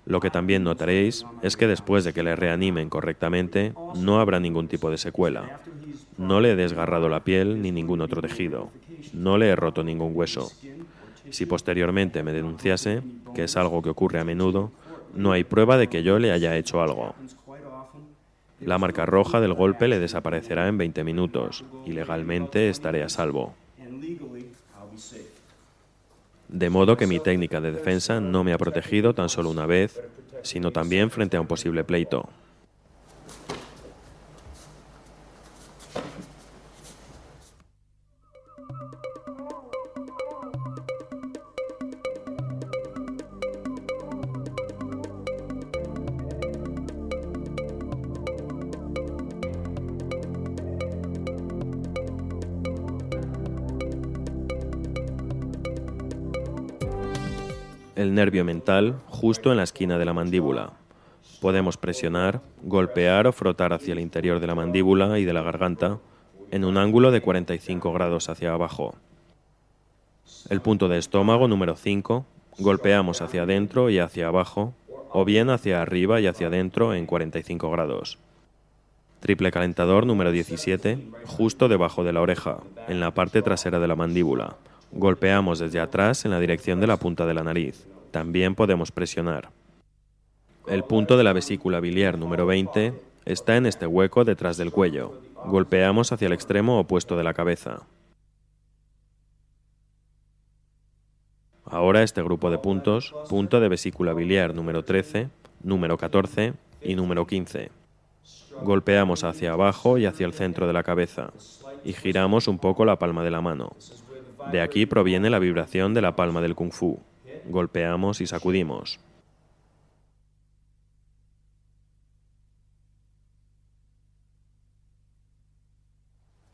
Lo que también notaréis es que después de que le reanimen correctamente, no habrá ningún tipo de secuela. No le he desgarrado la piel ni ningún otro tejido. No le he roto ningún hueso. Si posteriormente me denunciase, que es algo que ocurre a menudo, no hay prueba de que yo le haya hecho algo. La marca roja del golpe le desaparecerá en 20 minutos y legalmente estaré a salvo. De modo que mi técnica de defensa no me ha protegido tan solo una vez, sino también frente a un posible pleito. El nervio mental justo en la esquina de la mandíbula. Podemos presionar, golpear o frotar hacia el interior de la mandíbula y de la garganta en un ángulo de 45 grados hacia abajo. El punto de estómago número 5, golpeamos hacia adentro y hacia abajo, o bien hacia arriba y hacia adentro en 45 grados. Triple calentador número 17, justo debajo de la oreja, en la parte trasera de la mandíbula. Golpeamos desde atrás en la dirección de la punta de la nariz. También podemos presionar. El punto de la vesícula biliar número 20 está en este hueco detrás del cuello. Golpeamos hacia el extremo opuesto de la cabeza. Ahora este grupo de puntos, punto de vesícula biliar número 13, número 14 y número 15. Golpeamos hacia abajo y hacia el centro de la cabeza y giramos un poco la palma de la mano. De aquí proviene la vibración de la palma del Kung Fu. Golpeamos y sacudimos.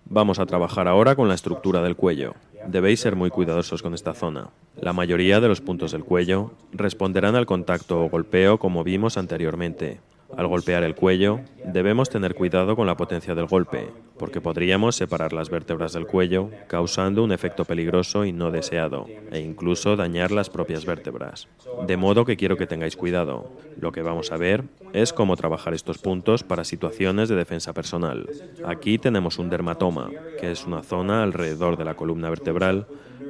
Vamos a trabajar ahora con la estructura del cuello. Debéis ser muy cuidadosos con esta zona. La mayoría de los puntos del cuello responderán al contacto o golpeo como vimos anteriormente. Al golpear el cuello, debemos tener cuidado con la potencia del golpe, porque podríamos separar las vértebras del cuello, causando un efecto peligroso y no deseado, e incluso dañar las propias vértebras. De modo que quiero que tengáis cuidado. Lo que vamos a ver es cómo trabajar estos puntos para situaciones de defensa personal. Aquí tenemos un dermatoma, que es una zona alrededor de la columna vertebral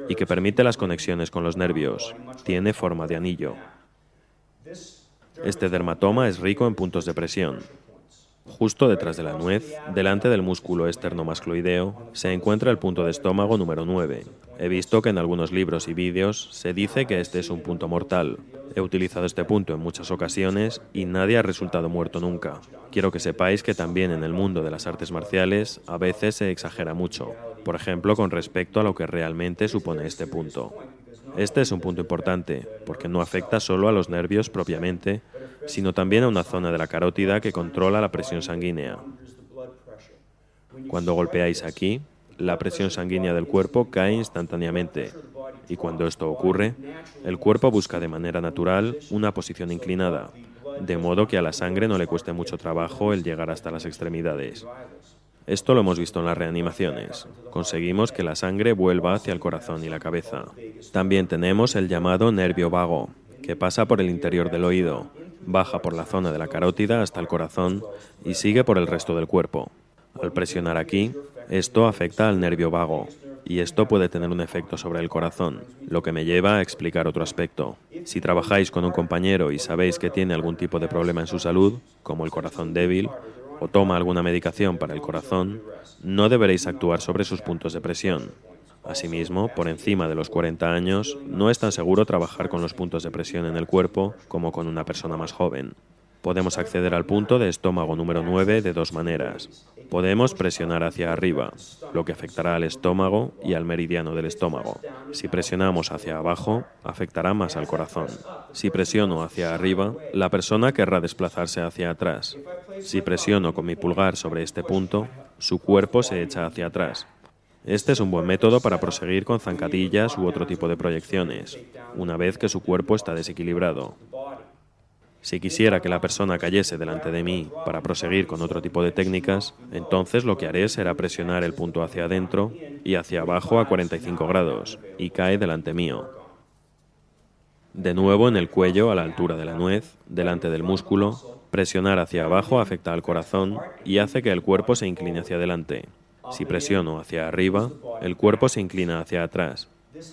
y que permite las conexiones con los nervios. Tiene forma de anillo. Este dermatoma es rico en puntos de presión. Justo detrás de la nuez, delante del músculo esternomascloideo, se encuentra el punto de estómago número 9. He visto que en algunos libros y vídeos se dice que este es un punto mortal. He utilizado este punto en muchas ocasiones y nadie ha resultado muerto nunca. Quiero que sepáis que también en el mundo de las artes marciales a veces se exagera mucho, por ejemplo con respecto a lo que realmente supone este punto. Este es un punto importante, porque no afecta solo a los nervios propiamente, sino también a una zona de la carótida que controla la presión sanguínea. Cuando golpeáis aquí, la presión sanguínea del cuerpo cae instantáneamente, y cuando esto ocurre, el cuerpo busca de manera natural una posición inclinada, de modo que a la sangre no le cueste mucho trabajo el llegar hasta las extremidades. Esto lo hemos visto en las reanimaciones. Conseguimos que la sangre vuelva hacia el corazón y la cabeza. También tenemos el llamado nervio vago, que pasa por el interior del oído, baja por la zona de la carótida hasta el corazón y sigue por el resto del cuerpo. Al presionar aquí, esto afecta al nervio vago, y esto puede tener un efecto sobre el corazón, lo que me lleva a explicar otro aspecto. Si trabajáis con un compañero y sabéis que tiene algún tipo de problema en su salud, como el corazón débil, o toma alguna medicación para el corazón, no deberéis actuar sobre sus puntos de presión. Asimismo, por encima de los 40 años, no es tan seguro trabajar con los puntos de presión en el cuerpo como con una persona más joven. Podemos acceder al punto de estómago número 9 de dos maneras. Podemos presionar hacia arriba, lo que afectará al estómago y al meridiano del estómago. Si presionamos hacia abajo, afectará más al corazón. Si presiono hacia arriba, la persona querrá desplazarse hacia atrás. Si presiono con mi pulgar sobre este punto, su cuerpo se echa hacia atrás. Este es un buen método para proseguir con zancadillas u otro tipo de proyecciones, una vez que su cuerpo está desequilibrado. Si quisiera que la persona cayese delante de mí para proseguir con otro tipo de técnicas, entonces lo que haré será presionar el punto hacia adentro y hacia abajo a 45 grados, y cae delante mío. De nuevo en el cuello, a la altura de la nuez, delante del músculo, presionar hacia abajo afecta al corazón y hace que el cuerpo se incline hacia adelante. Si presiono hacia arriba, el cuerpo se inclina hacia atrás.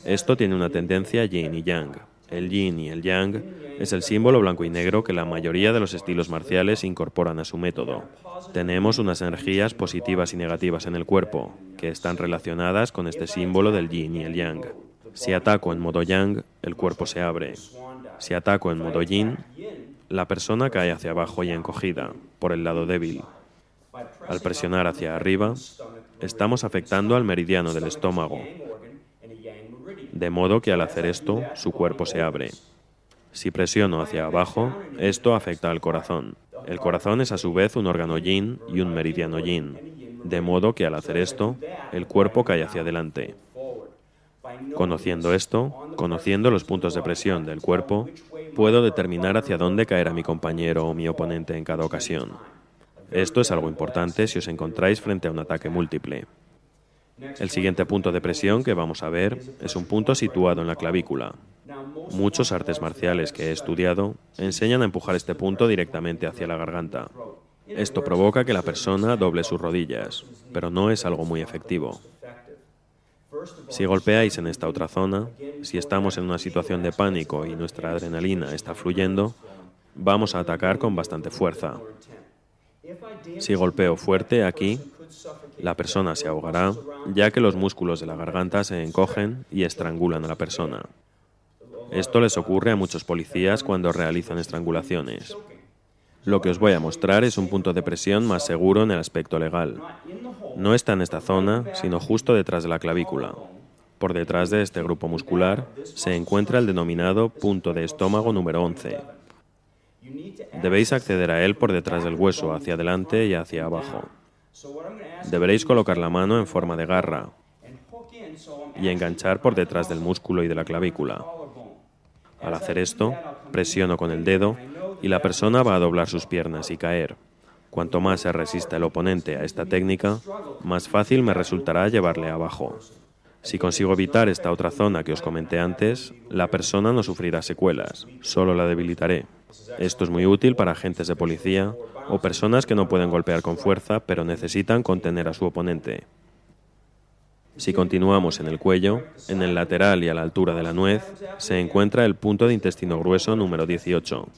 Esto tiene una tendencia yin y yang. El yin y el yang es el símbolo blanco y negro que la mayoría de los estilos marciales incorporan a su método. Tenemos unas energías positivas y negativas en el cuerpo, que están relacionadas con este símbolo del yin y el yang. Si ataco en modo yang, el cuerpo se abre. Si ataco en modo yin, la persona cae hacia abajo y encogida, por el lado débil. Al presionar hacia arriba, estamos afectando al meridiano del estómago, de modo que al hacer esto, su cuerpo se abre. Si presiono hacia abajo, esto afecta al corazón. El corazón es a su vez un órgano yin y un meridiano yin, de modo que al hacer esto, el cuerpo cae hacia adelante. Conociendo esto, conociendo los puntos de presión del cuerpo, puedo determinar hacia dónde caerá mi compañero o mi oponente en cada ocasión. Esto es algo importante si os encontráis frente a un ataque múltiple. El siguiente punto de presión que vamos a ver es un punto situado en la clavícula. Muchos artes marciales que he estudiado enseñan a empujar este punto directamente hacia la garganta. Esto provoca que la persona doble sus rodillas, pero no es algo muy efectivo. Si golpeáis en esta otra zona, si estamos en una situación de pánico y nuestra adrenalina está fluyendo, vamos a atacar con bastante fuerza. Si golpeo fuerte aquí, la persona se ahogará, ya que los músculos de la garganta se encogen y estrangulan a la persona. Esto les ocurre a muchos policías cuando realizan estrangulaciones. Lo que os voy a mostrar es un punto de presión más seguro en el aspecto legal. No está en esta zona, sino justo detrás de la clavícula. Por detrás de este grupo muscular se encuentra el denominado punto de estómago número 11. Debéis acceder a él por detrás del hueso, hacia adelante y hacia abajo. Deberéis colocar la mano en forma de garra y enganchar por detrás del músculo y de la clavícula. Al hacer esto, presiono con el dedo y la persona va a doblar sus piernas y caer. Cuanto más se resista el oponente a esta técnica, más fácil me resultará llevarle abajo. Si consigo evitar esta otra zona que os comenté antes, la persona no sufrirá secuelas, solo la debilitaré. Esto es muy útil para agentes de policía o personas que no pueden golpear con fuerza pero necesitan contener a su oponente. Si continuamos en el cuello, en el lateral y a la altura de la nuez, se encuentra el punto de intestino grueso número 18.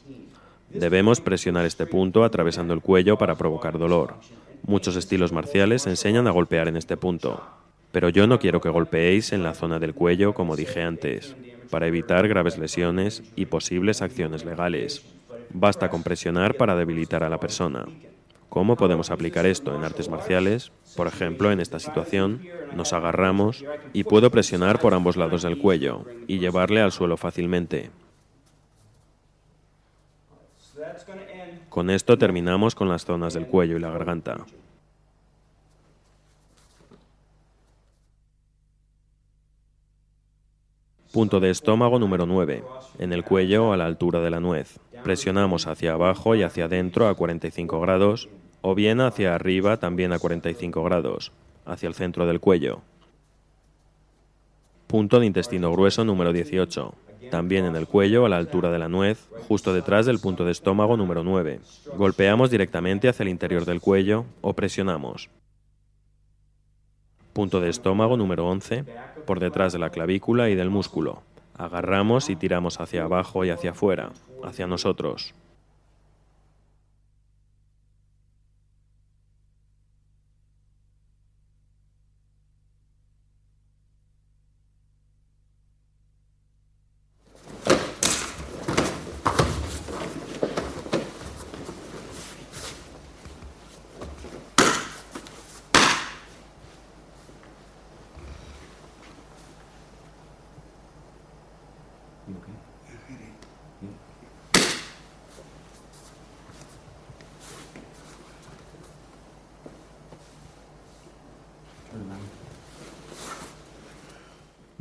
Debemos presionar este punto atravesando el cuello para provocar dolor. Muchos estilos marciales enseñan a golpear en este punto, pero yo no quiero que golpeéis en la zona del cuello, como dije antes, para evitar graves lesiones y posibles acciones legales. Basta con presionar para debilitar a la persona. ¿Cómo podemos aplicar esto en artes marciales? Por ejemplo, en esta situación, nos agarramos y puedo presionar por ambos lados del cuello y llevarle al suelo fácilmente. Con esto terminamos con las zonas del cuello y la garganta. Punto de estómago número 9, en el cuello a la altura de la nuez. Presionamos hacia abajo y hacia adentro a 45 grados, o bien hacia arriba también a 45 grados, hacia el centro del cuello. Punto de intestino grueso número 18, también en el cuello a la altura de la nuez, justo detrás del punto de estómago número 9. Golpeamos directamente hacia el interior del cuello o presionamos. Punto de estómago número 11, por detrás de la clavícula y del músculo. Agarramos y tiramos hacia abajo y hacia afuera, hacia nosotros.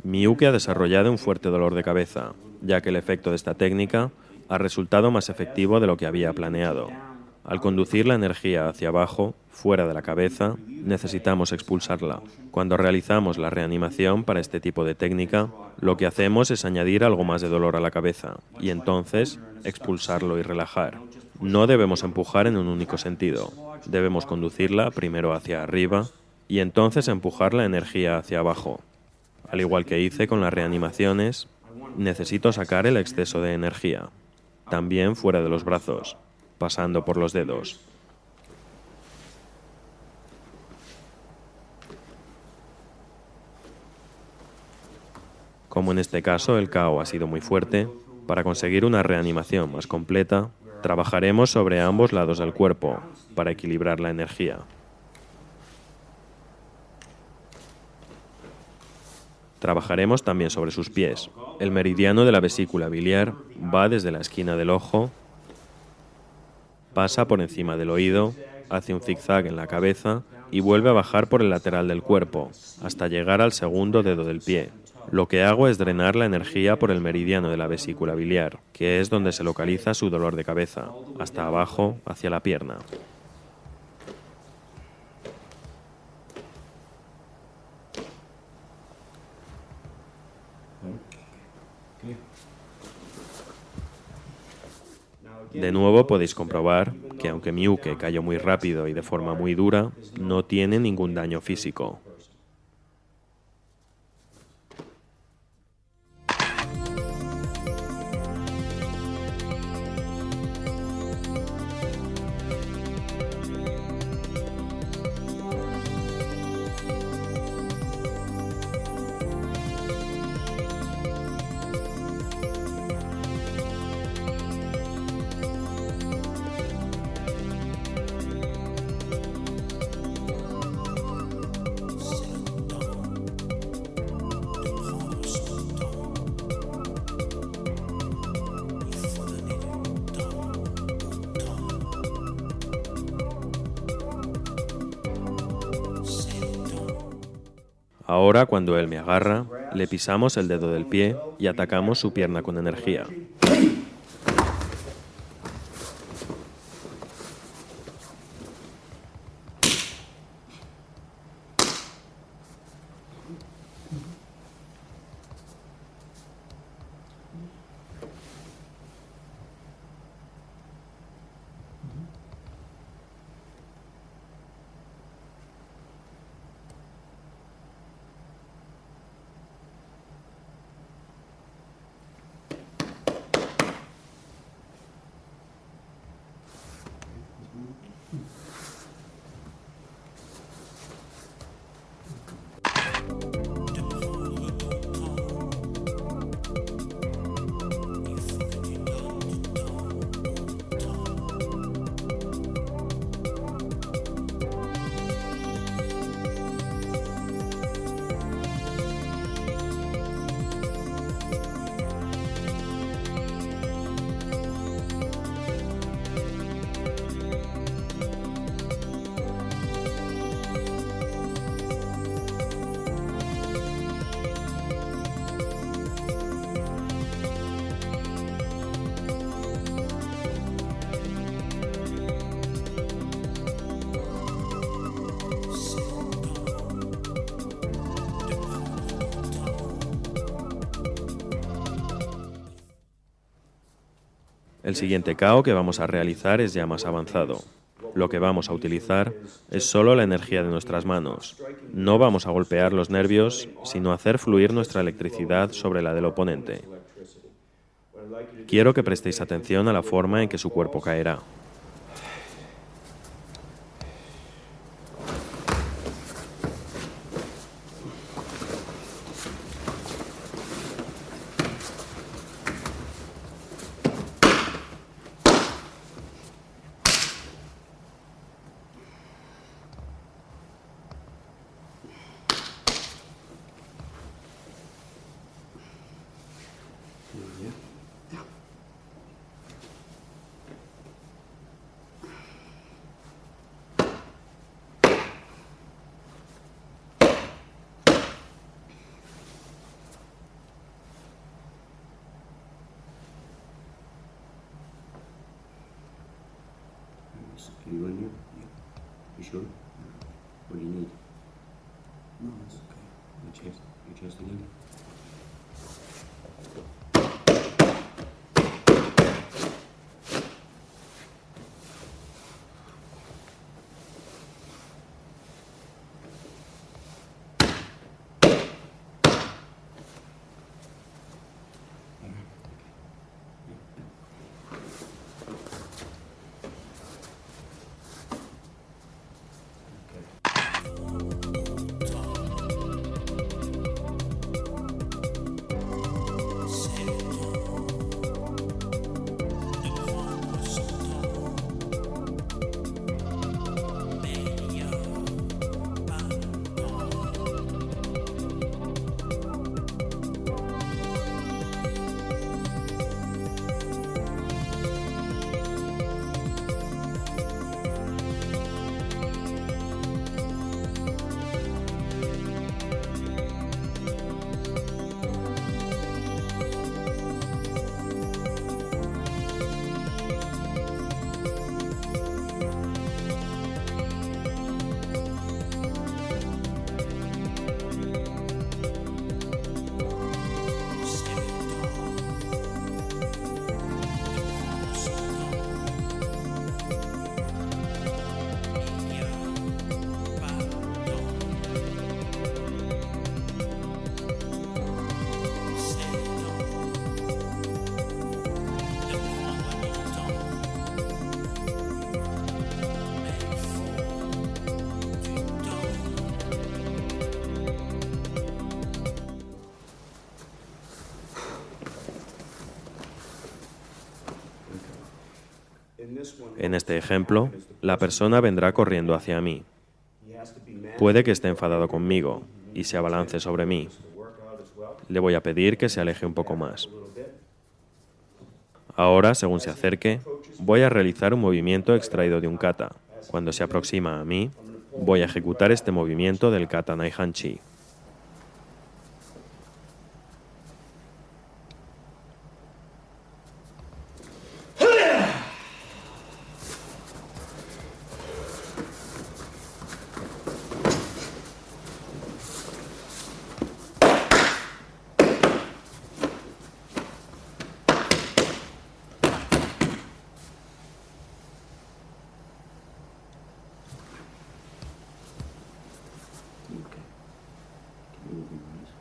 Miyuki ha desarrollado un fuerte dolor de cabeza, ya que el efecto de esta técnica ha resultado más efectivo de lo que había planeado. Al conducir la energía hacia abajo, fuera de la cabeza, necesitamos expulsarla. Cuando realizamos la reanimación para este tipo de técnica, lo que hacemos es añadir algo más de dolor a la cabeza y entonces expulsarlo y relajar. No debemos empujar en un único sentido. Debemos conducirla primero hacia arriba y entonces empujar la energía hacia abajo. Al igual que hice con las reanimaciones, necesito sacar el exceso de energía, también fuera de los brazos, pasando por los dedos. Como en este caso el KO ha sido muy fuerte, para conseguir una reanimación más completa, trabajaremos sobre ambos lados del cuerpo para equilibrar la energía. Trabajaremos también sobre sus pies. El meridiano de la vesícula biliar va desde la esquina del ojo, pasa por encima del oído, hace un zigzag en la cabeza y vuelve a bajar por el lateral del cuerpo, hasta llegar al segundo dedo del pie. Lo que hago es drenar la energía por el meridiano de la vesícula biliar, que es donde se localiza su dolor de cabeza, hasta abajo, hacia la pierna. De nuevo podéis comprobar que aunque Miyuki cayó muy rápido y de forma muy dura, no tiene ningún daño físico. Ahora, cuando él me agarra, le pisamos el dedo del pie y atacamos su pierna con energía. El siguiente KO que vamos a realizar es ya más avanzado. Lo que vamos a utilizar es solo la energía de nuestras manos. No vamos a golpear los nervios, sino hacer fluir nuestra electricidad sobre la del oponente. Quiero que prestéis atención a la forma en que su cuerpo caerá. Anyone here? Yeah. You sure? What do you need? No, it's okay. Your chest again? En este ejemplo, la persona vendrá corriendo hacia mí. Puede que esté enfadado conmigo y se abalance sobre mí. Le voy a pedir que se aleje un poco más. Ahora, según se acerque, voy a realizar un movimiento extraído de un kata. Cuando se aproxima a mí, voy a ejecutar este movimiento del kata Naihanchi. Okay. Can you move your eyes?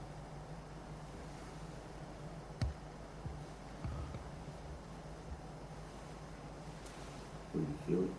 What do you feel it?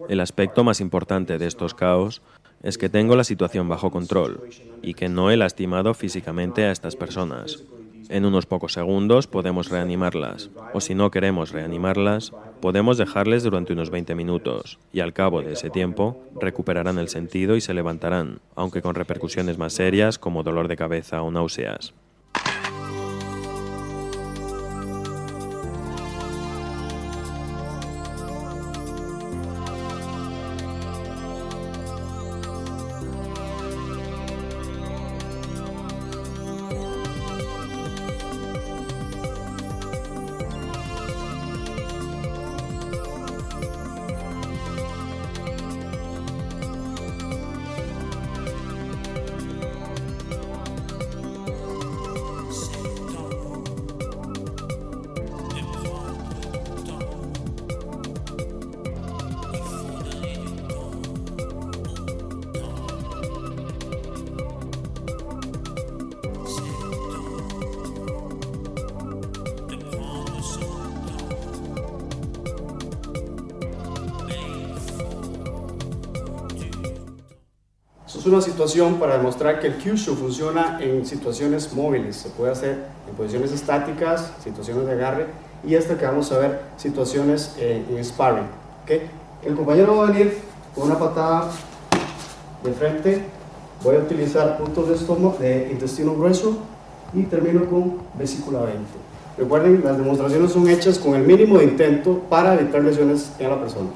El aspecto más importante de estos caos es que tengo la situación bajo control y que no he lastimado físicamente a estas personas. En unos pocos segundos podemos reanimarlas, o si no queremos reanimarlas, podemos dejarles durante unos 20 minutos y al cabo de ese tiempo recuperarán el sentido y se levantarán, aunque con repercusiones más serias como dolor de cabeza o náuseas. Esto es una situación para demostrar que el Kyushu funciona en situaciones móviles. Se puede hacer en posiciones estáticas, situaciones de agarre y hasta que vamos a ver situaciones en sparring. ¿Okay? El compañero va a venir con una patada de frente Voy a utilizar puntos de estómago, de intestino grueso y termino con vesícula 20. Recuerden, las demostraciones son hechas con el mínimo de intento para evitar lesiones en la persona.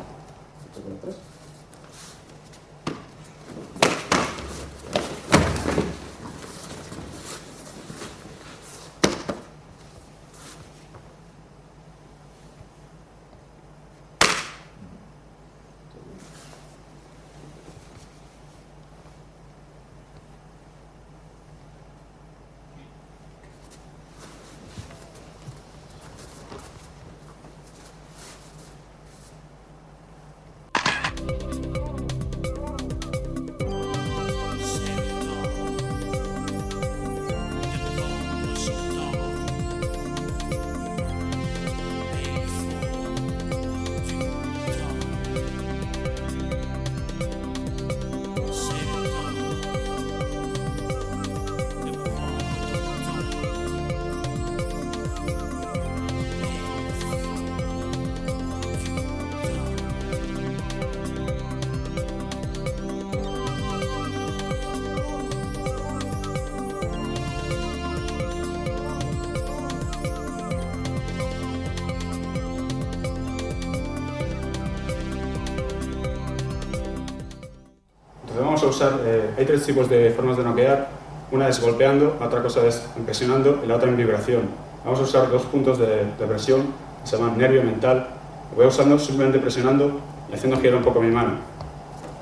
Entonces vamos a usar, hay tres tipos de formas de noquear. Una es golpeando, la otra cosa es presionando y la otra en vibración. Vamos a usar dos puntos de presión que se llaman nervio mental. Lo voy usando simplemente presionando y haciendo girar un poco mi mano.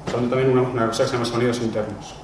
Usando también una cosa que se llama sonidos internos.